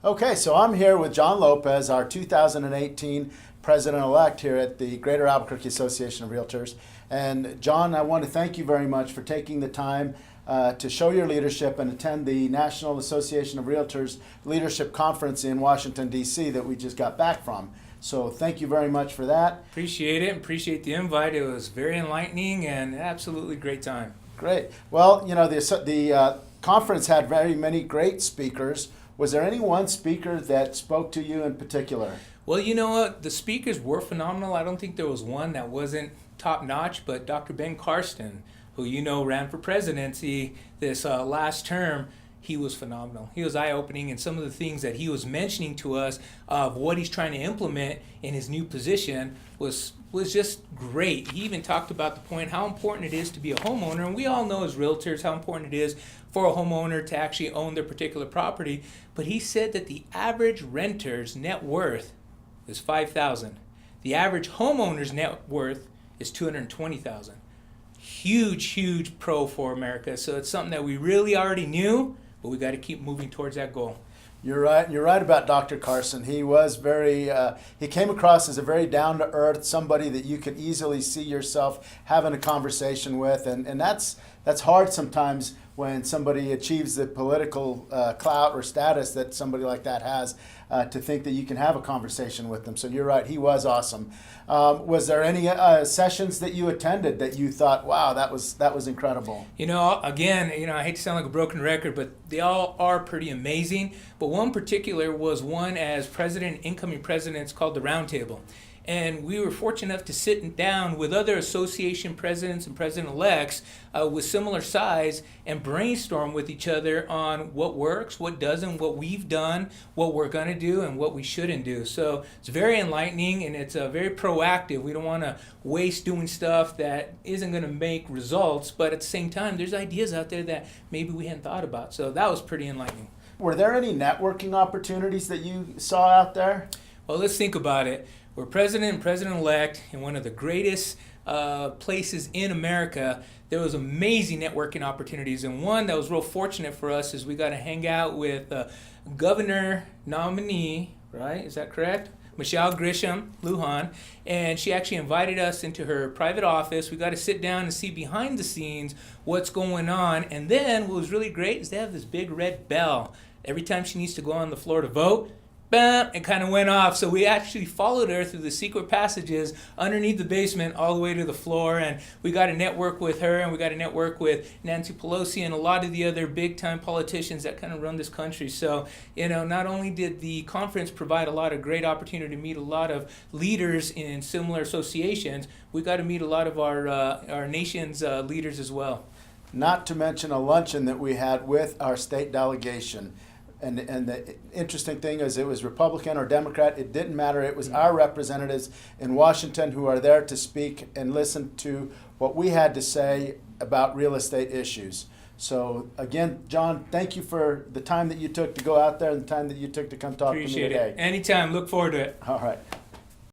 Okay, so I'm here with John Lopez, our 2018 president-elect here at the Greater Albuquerque Association of Realtors. And John, I want to thank you very much for taking the time to show your leadership and attend the National Association of Realtors Leadership Conference in Washington, D.C. that we just got back from. So thank you very much for that. Appreciate it. Appreciate the invite. It was very enlightening and absolutely great time. Great. Well, you know, the conference had very many great speakers. Was there any one speaker that spoke to you in particular? Well, you know what? The speakers were phenomenal. I don't think there was one that wasn't top notch, but Dr. Ben Carson, who you know ran for presidency this last term, he was phenomenal. He was eye-opening, and some of the things that he was mentioning to us of what he's trying to implement in his new position was just great. He even talked about the point how important it is to be a homeowner, and we all know as realtors how important it is for a homeowner to actually own their particular property. But he said that the average renter's net worth is $5,000. The average homeowner's net worth is $220,000. Huge pro for America. So it's something that we really already knew, but we got to keep moving towards that goal. You're right. You're right about Dr. Carson. He was very. He came across as a very down-to-earth, somebody that you could easily see yourself having a conversation with, and that's hard sometimes when somebody achieves the political clout or status that somebody like that has, to think that you can have a conversation with them. So you're right. He was awesome. Was there any sessions that you attended that you thought, wow, that was incredible? You know, again, I hate to sound like a broken record, but they all are pretty amazing. But one particular was one as president, incoming presidents, called the Roundtable. And we were fortunate enough to sit down with other association presidents and president-elects with similar size and brainstorm with each other on what works, what doesn't, what we've done, what we're going to do, and what we shouldn't do. So it's very enlightening, and it's very proactive. We don't want to waste doing stuff that isn't going to make results, but at the same time, there's ideas out there that maybe we hadn't thought about. So that was pretty enlightening. Were there any networking opportunities that you saw out there? Well, let's think about it. We're president and president-elect in one of the greatest places in America. There was amazing networking opportunities, and one that was real fortunate for us is we got to hang out with governor nominee, right? Is that correct? Michelle Grisham Lujan, and she actually invited us into her private office. We got to sit down and see behind the scenes what's going on, and then what was really great is they have this big red bell. Every time she needs to go on the floor to vote, bam, it kind of went off. So we actually followed her through the secret passages underneath the basement all the way to the floor, and we got to network with her, and we got to network with Nancy Pelosi and a lot of the other big-time politicians that kind of run this country. So, not only did the conference provide a lot of great opportunity to meet a lot of leaders in similar associations, we got to meet a lot of our nation's leaders as well. Not to mention a luncheon that we had with our state delegation. And the interesting thing is it was Republican or Democrat, it didn't matter. It was our representatives in Washington who are there to speak and listen to what we had to say about real estate issues. So again, John, thank you for the time that you took to go out there and the time that you took to come talk to me today. Appreciate it. Anytime. Look forward to it. All right.